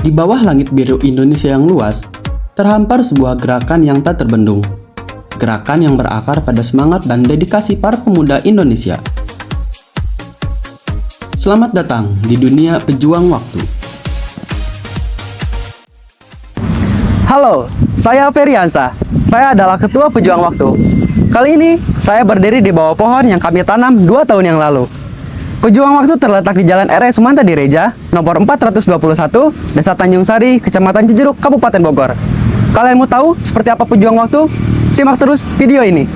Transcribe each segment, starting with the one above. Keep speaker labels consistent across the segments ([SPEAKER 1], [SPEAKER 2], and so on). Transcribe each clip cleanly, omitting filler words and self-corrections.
[SPEAKER 1] Di bawah langit biru Indonesia yang luas, terhampar sebuah gerakan yang tak terbendung. Gerakan yang berakar pada semangat dan dedikasi para pemuda Indonesia. Selamat datang di dunia pejuang waktu.
[SPEAKER 2] Halo, saya Feriansa. Saya adalah Ketua Pejuang Waktu. Kali ini, saya berdiri di bawah pohon yang kami tanam 2 tahun yang lalu. Pejuang Waktu terletak di Jalan R.E. Sumanta Direja, nomor 421, Desa Tanjung Sari, Kecamatan Cijeruk, Kabupaten Bogor. Kalian mau tahu seperti apa Pejuang Waktu? Simak terus video ini.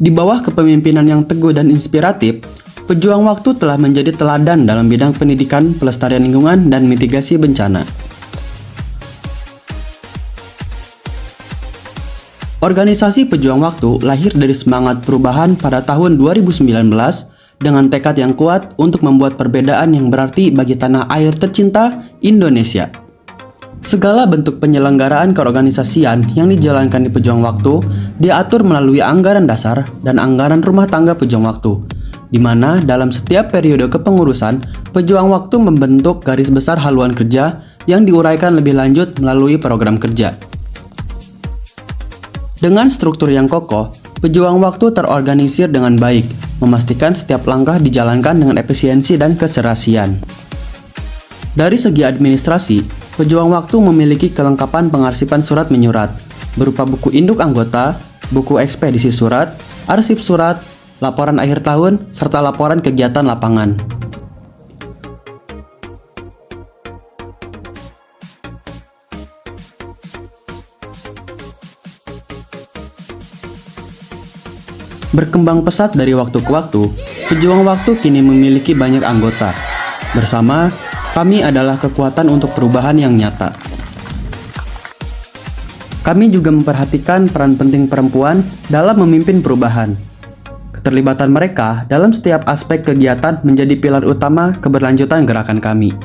[SPEAKER 1] Di bawah kepemimpinan yang teguh dan inspiratif, Pejuang Waktu telah menjadi teladan dalam bidang pendidikan, pelestarian lingkungan, dan mitigasi bencana. Organisasi Pejuang Waktu lahir dari semangat perubahan pada tahun 2019 dengan tekad yang kuat untuk membuat perbedaan yang berarti bagi tanah air tercinta Indonesia. Segala bentuk penyelenggaraan keorganisasian yang dijalankan di Pejuang Waktu diatur melalui anggaran dasar dan anggaran rumah tangga Pejuang Waktu, di mana dalam setiap periode kepengurusan, Pejuang Waktu membentuk garis besar haluan kerja yang diuraikan lebih lanjut melalui program kerja. Dengan struktur yang kokoh, Pejuang Waktu terorganisir dengan baik, memastikan setiap langkah dijalankan dengan efisiensi dan keserasian. Dari segi administrasi, Pejuang Waktu memiliki kelengkapan pengarsipan surat menyurat, berupa buku induk anggota, buku ekspedisi surat, arsip surat, laporan akhir tahun, serta laporan kegiatan lapangan. Berkembang pesat dari waktu ke waktu, Pejuang Waktu kini memiliki banyak anggota. Bersama, kami adalah kekuatan untuk perubahan yang nyata. Kami juga memperhatikan peran penting perempuan dalam memimpin perubahan. Keterlibatan mereka dalam setiap aspek kegiatan menjadi pilar utama keberlanjutan gerakan kami.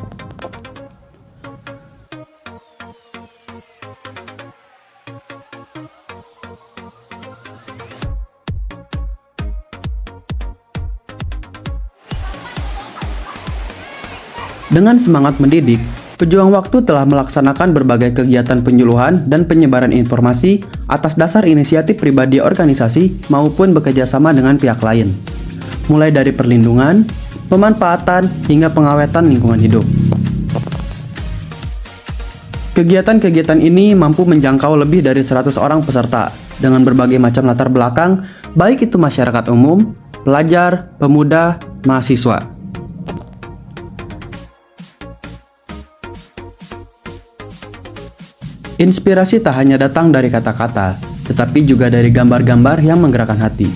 [SPEAKER 1] Dengan semangat mendidik, Pejuang Waktu telah melaksanakan berbagai kegiatan penyuluhan dan penyebaran informasi atas dasar inisiatif pribadi organisasi maupun bekerjasama dengan pihak lain, mulai dari perlindungan, pemanfaatan, hingga pengawetan lingkungan hidup. Kegiatan-kegiatan ini mampu menjangkau lebih dari 100 orang peserta dengan berbagai macam latar belakang, baik itu masyarakat umum, pelajar, pemuda, mahasiswa. Inspirasi tak hanya datang dari kata-kata, tetapi juga dari gambar-gambar yang menggerakkan hati.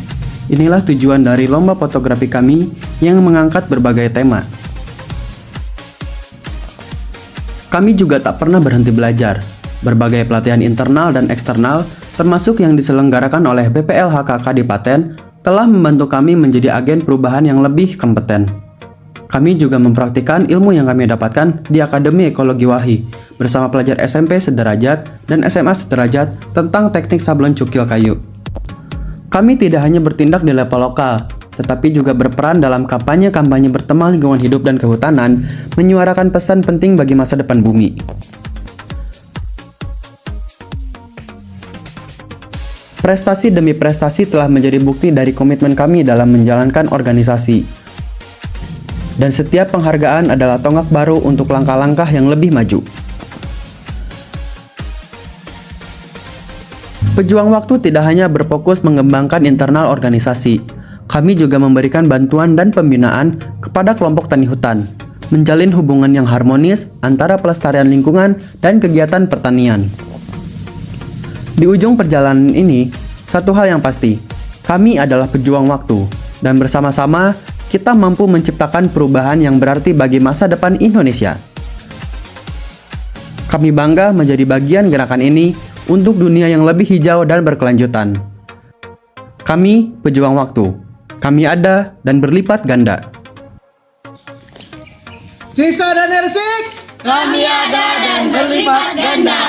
[SPEAKER 1] Inilah tujuan dari lomba fotografi kami yang mengangkat berbagai tema. Kami juga tak pernah berhenti belajar. Berbagai pelatihan internal dan eksternal, termasuk yang diselenggarakan oleh BPLHK Kadipaten, telah membantu kami menjadi agen perubahan yang lebih kompeten. Kami juga mempraktikkan ilmu yang kami dapatkan di Akademi Ekologi Wahi bersama pelajar SMP sederajat dan SMA sederajat tentang teknik sablon cukil kayu. Kami tidak hanya bertindak di level lokal, tetapi juga berperan dalam kampanye-kampanye bertema lingkungan hidup dan kehutanan, menyuarakan pesan penting bagi masa depan bumi. Prestasi demi prestasi telah menjadi bukti dari komitmen kami dalam menjalankan organisasi. Dan setiap penghargaan adalah tonggak baru untuk langkah-langkah yang lebih maju. Pejuang Waktu tidak hanya berfokus mengembangkan internal organisasi. Kami juga memberikan bantuan dan pembinaan kepada kelompok tani hutan, menjalin hubungan yang harmonis antara pelestarian lingkungan dan kegiatan pertanian. Di ujung perjalanan ini, satu hal yang pasti, kami adalah pejuang waktu, dan bersama-sama kita mampu menciptakan perubahan yang berarti bagi masa depan Indonesia. Kami bangga menjadi bagian gerakan ini untuk dunia yang lebih hijau dan berkelanjutan. Kami pejuang waktu. Kami ada dan berlipat ganda.
[SPEAKER 3] Cisa dan Ersik,
[SPEAKER 4] Kami ada dan berlipat ganda.